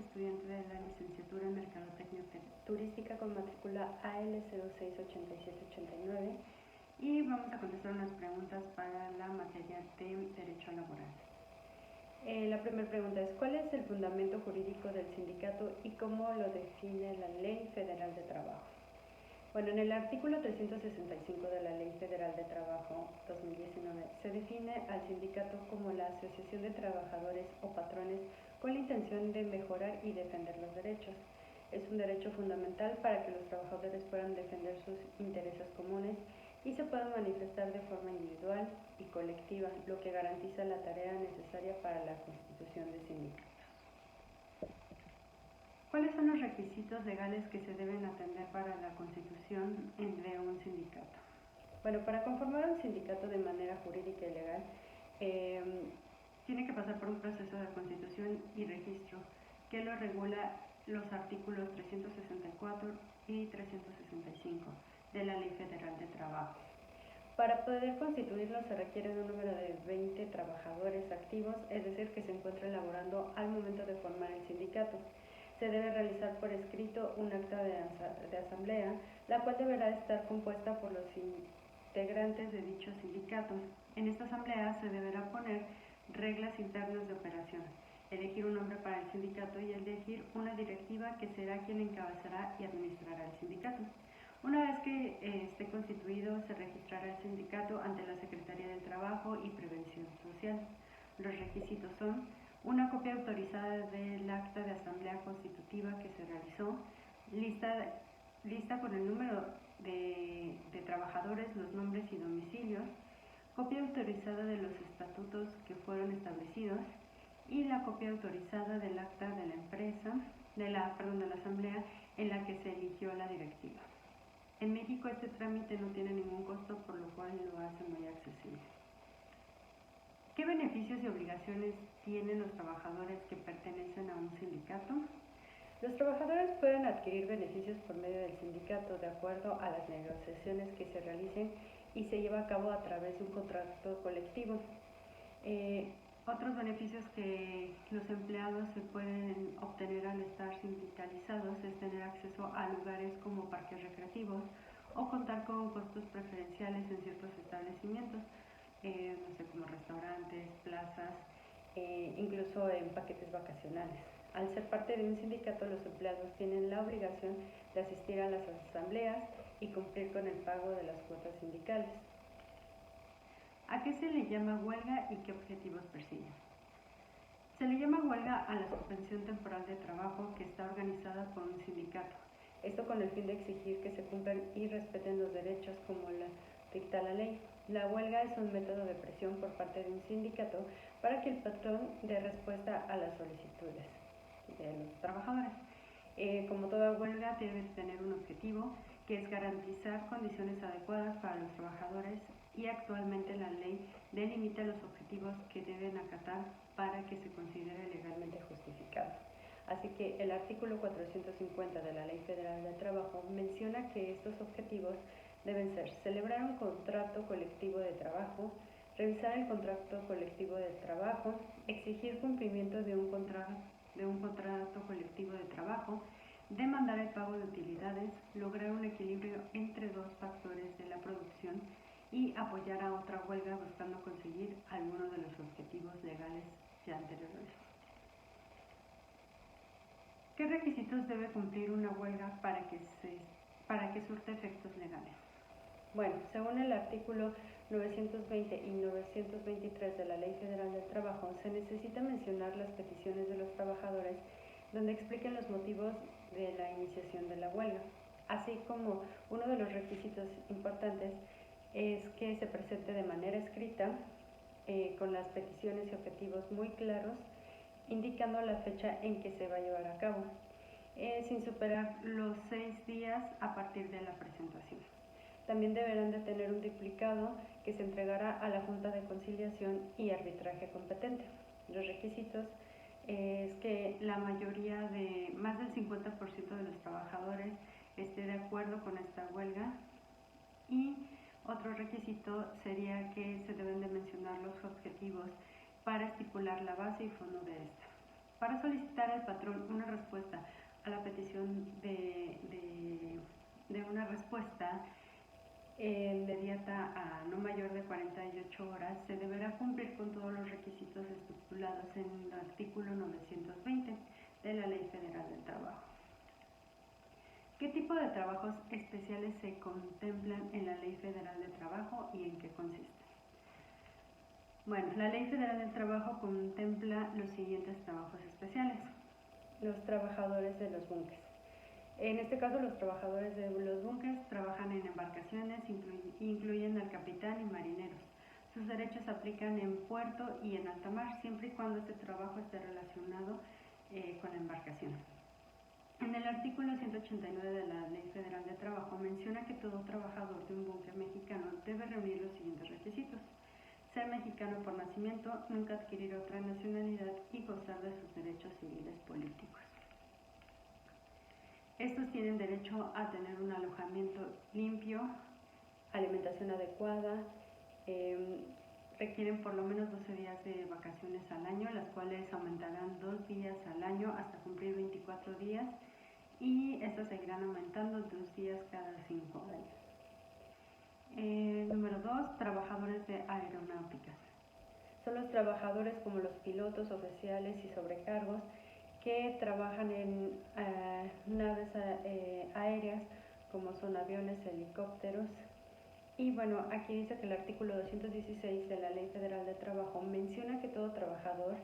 estudiante de la licenciatura en Mercadotecnia Turística con matrícula AL068789 y vamos a contestar unas preguntas para la materia de Derecho Laboral. La primera pregunta es, ¿cuál es el fundamento jurídico del sindicato y cómo lo define la Ley Federal de Trabajo? Bueno, en el artículo 365 de la Ley Federal de Trabajo 2019 se define al sindicato como la asociación de trabajadores o patrones con la intención de mejorar y defender los derechos. Es un derecho fundamental para que los trabajadores puedan defender sus intereses comunes y se puedan manifestar de forma individual y colectiva, lo que garantiza la tarea necesaria para la constitución de sindicatos. ¿Cuáles son los requisitos legales que se deben atender para la constitución de un sindicato? Bueno, para conformar un sindicato de manera jurídica y legal, tiene que pasar por un proceso de constitución y registro que lo regula los artículos 364 y 365 de la Ley Federal de Trabajo. Para poder constituirlo se requiere un número de 20 trabajadores activos, es decir, que se encuentren laborando al momento de formar el sindicato. Se debe realizar por escrito un acta de asamblea, la cual deberá estar compuesta por los integrantes de dichos sindicatos. En esta asamblea se deberá poner reglas internas de operación, elegir un nombre para el sindicato y elegir una directiva que será quien encabezará y administrará el sindicato. Una vez que esté constituido, se registrará el sindicato ante la Secretaría del Trabajo y Prevención Social. Los requisitos son una copia autorizada del acta de asamblea constitutiva que se realizó, lista con el número de trabajadores, los nombres y domicilios, copia autorizada de los estatutos que fueron establecidos y la copia autorizada del acta de la empresa, de la asamblea en la que se eligió la directiva. En México este trámite no tiene ningún costo, por lo cual lo hace muy accesible. ¿Qué beneficios y obligaciones tienen los trabajadores que pertenecen a un sindicato? Los trabajadores pueden adquirir beneficios por medio del sindicato de acuerdo a las negociaciones que se realicen y se lleva a cabo a través de un contrato colectivo. Otros beneficios que los empleados se pueden obtener al estar sindicalizados es tener acceso a lugares como parques recreativos o contar con costos preferenciales en ciertos establecimientos, no sé, como restaurantes, plazas, incluso en paquetes vacacionales. Al ser parte de un sindicato, los empleados tienen la obligación de asistir a las asambleas y cumplir con el pago de las cuotas sindicales. ¿A qué se le llama huelga y qué objetivos persigue? Se le llama huelga a la suspensión temporal de trabajo que está organizada por un sindicato. Esto con el fin de exigir que se cumplan y respeten los derechos como la dicta la ley. La huelga es un método de presión por parte de un sindicato para que el patrón dé respuesta a las solicitudes de los trabajadores. Como toda huelga debe tener un objetivo, que es garantizar condiciones adecuadas para los trabajadores, y actualmente la ley delimita los objetivos que deben acatar para que se considere legalmente justificado. Así que el artículo 450 de la Ley Federal del Trabajo menciona que estos objetivos deben ser celebrar un contrato colectivo de trabajo, revisar el contrato colectivo de trabajo, exigir cumplimiento de un contrato colectivo de trabajo, demandar el pago de utilidades, lograr un equilibrio entre dos factores de la producción y apoyar a otra huelga buscando conseguir alguno de los objetivos legales ya anteriores. ¿Qué requisitos debe cumplir una huelga para que surta efectos legales? Bueno, según el artículo 920 y 923 de la Ley Federal del Trabajo, se necesita mencionar las peticiones de los trabajadores donde expliquen los motivos de la iniciación de la huelga, así como uno de los requisitos importantes es que se presente de manera escrita con las peticiones y objetivos muy claros, indicando la fecha en que se va a llevar a cabo, sin superar los 6 días a partir de la presentación. También deberán de tener un duplicado que se entregará a la Junta de Conciliación y Arbitraje competente. Los requisitos es que la mayoría de más del 50% de los trabajadores esté de acuerdo con esta huelga, y otro requisito sería que se deben de mencionar los objetivos para estipular la base y fondo de esta. Para solicitar al patrón una respuesta a la petición de una respuesta inmediata a no mayor de 48 horas, se deberá cumplir con todos los requisitos estipulados en el artículo 920 de la Ley Federal del Trabajo. ¿Qué tipo de trabajos especiales se contemplan en la Ley Federal del Trabajo y en qué consisten? Bueno, la Ley Federal del Trabajo contempla los siguientes trabajos especiales. Los trabajadores de los buques. En este caso, los trabajadores de los buques trabajan en embarcaciones, incluyen al capitán y marineros. Sus derechos se aplican en puerto y en alta mar, siempre y cuando este trabajo esté relacionado con la embarcación. En el artículo 189 de la Ley Federal de Trabajo menciona que todo trabajador de un buque mexicano debe reunir los siguientes requisitos: ser mexicano por nacimiento, nunca adquirir otra nacionalidad y gozar de sus derechos civiles políticos. Estos tienen derecho a tener un alojamiento limpio, alimentación adecuada, requieren por lo menos 12 días de vacaciones al año, las cuales aumentarán 2 días al año hasta cumplir 24 días, y estas seguirán aumentando 2 días cada 5 años. Número 2, trabajadores de aeronáuticas. Son los trabajadores como los pilotos, oficiales y sobrecargos que trabajan en naves aéreas, como son aviones, helicópteros. Y bueno, aquí dice que el artículo 216 de la Ley Federal de Trabajo menciona que todo trabajador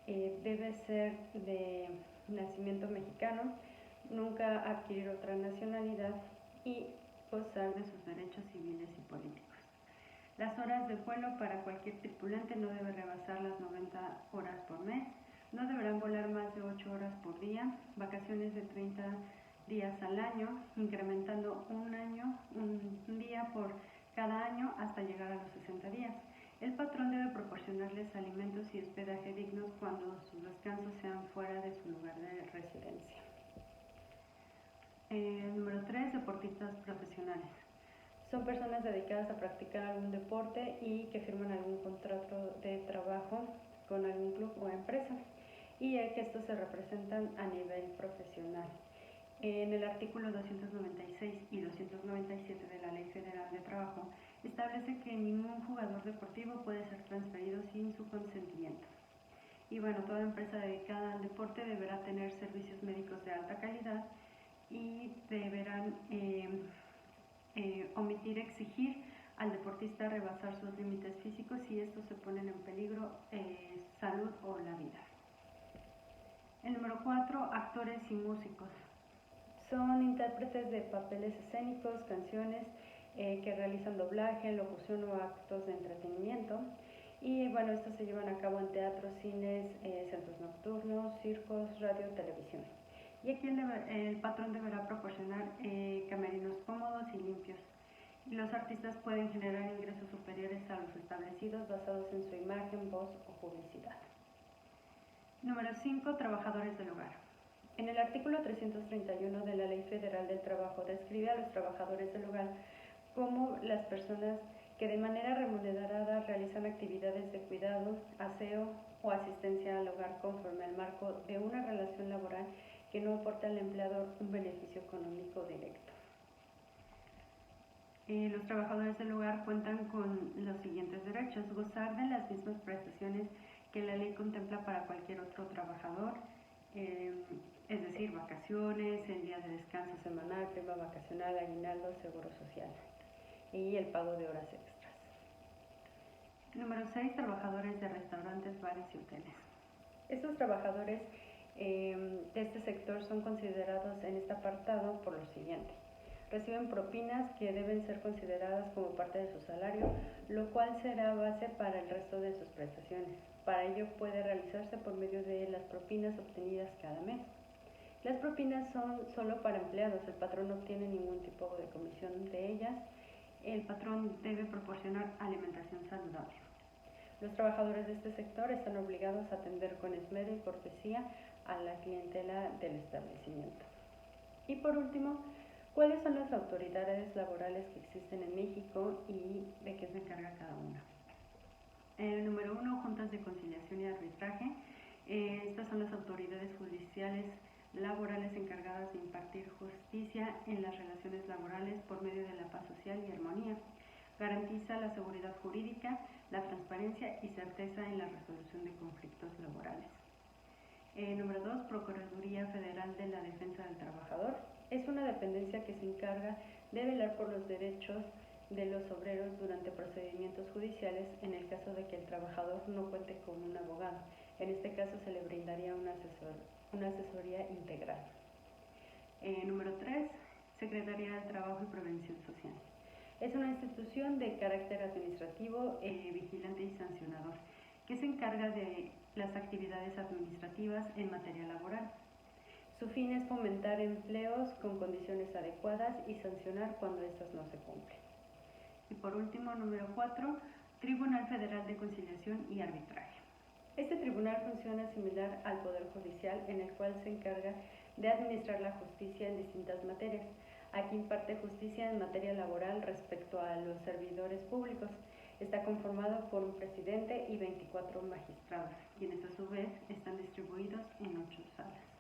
debe ser de nacimiento mexicano, nunca adquirir otra nacionalidad y gozar de sus derechos civiles y políticos. Las horas de vuelo para cualquier tripulante no deben rebasar las 90 horas por mes. No deberán volar más de 8 horas por día, vacaciones de 30 días al año, incrementando un día por cada año hasta llegar a los 60 días. El patrón debe proporcionarles alimentos y hospedaje dignos cuando sus descansos sean fuera de su lugar de residencia. Número 3, deportistas profesionales. Son personas dedicadas a practicar algún deporte y que firman algún contrato de trabajo con algún club o empresa, y que estos se representan a nivel profesional. En el artículo 296 y 297 de la Ley Federal de Trabajo establece que ningún jugador deportivo puede ser transferido sin su consentimiento. Y bueno, toda empresa dedicada al deporte deberá tener servicios médicos de alta calidad y deberán exigir al deportista rebasar sus límites físicos si estos se ponen en peligro salud o la vida. El número 4, actores y músicos. Son intérpretes de papeles escénicos, canciones que realizan doblaje, locución o actos de entretenimiento. Y bueno, estos se llevan a cabo en teatros, cines, centros nocturnos, circos, radio, televisión. Y aquí el patrón deberá proporcionar camerinos cómodos y limpios. Los artistas pueden generar ingresos superiores a los establecidos basados en su imagen, voz o publicidad. Número 5, trabajadores del hogar. En el artículo 331 de la Ley Federal del Trabajo describe a los trabajadores del hogar como las personas que de manera remunerada realizan actividades de cuidado, aseo o asistencia al hogar conforme al marco de una relación laboral que no aporta al empleador un beneficio económico directo. Los trabajadores del hogar cuentan con los siguientes derechos: gozar de las mismas prestaciones que la ley contempla para cualquier otro trabajador, es decir, vacaciones, el día de descanso semanal, prima vacacional, aguinaldo, seguro social y el pago de horas extras. Número 6, trabajadores de restaurantes, bares y hoteles. Estos trabajadores de este sector son considerados en este apartado por lo siguiente: reciben propinas que deben ser consideradas como parte de su salario, lo cual será base para el resto de sus prestaciones. Para ello puede realizarse por medio de las propinas obtenidas cada mes. Las propinas son solo para empleados, el patrón no obtiene ningún tipo de comisión de ellas. El patrón debe proporcionar alimentación saludable. Los trabajadores de este sector están obligados a atender con esmero y cortesía a la clientela del establecimiento. Y por último, ¿cuáles son las autoridades laborales que existen en México y de qué se encarga cada una? Número 1, juntas de conciliación y arbitraje. Estas son las autoridades impartir justicia en las relaciones laborales por medio de la paz social y armonía. Garantiza la seguridad jurídica, la transparencia y certeza en la resolución de conflictos laborales. Número 2, Procuraduría Federal de la Defensa del Trabajador. Es una dependencia que se encarga de velar por los derechos de los obreros durante procedimientos judiciales en el caso de que el trabajador no cuente con un abogado. En este caso se le brindaría una asesoría integral. Número 3, Secretaría del Trabajo y Prevención Social. Es una institución de carácter administrativo, vigilante y sancionador, que se encarga de las actividades administrativas en materia laboral. Su fin es fomentar empleos con condiciones adecuadas y sancionar cuando éstas no se cumplen. Y por último, número 4, Tribunal Federal de Conciliación y Arbitraje. Este tribunal funciona similar al Poder Judicial, en el cual se encarga de administrar la justicia en distintas materias. Aquí imparte justicia en materia laboral respecto a los servidores públicos. Está conformado por un presidente y 24 magistrados, quienes a su vez están distribuidos en 8 salas.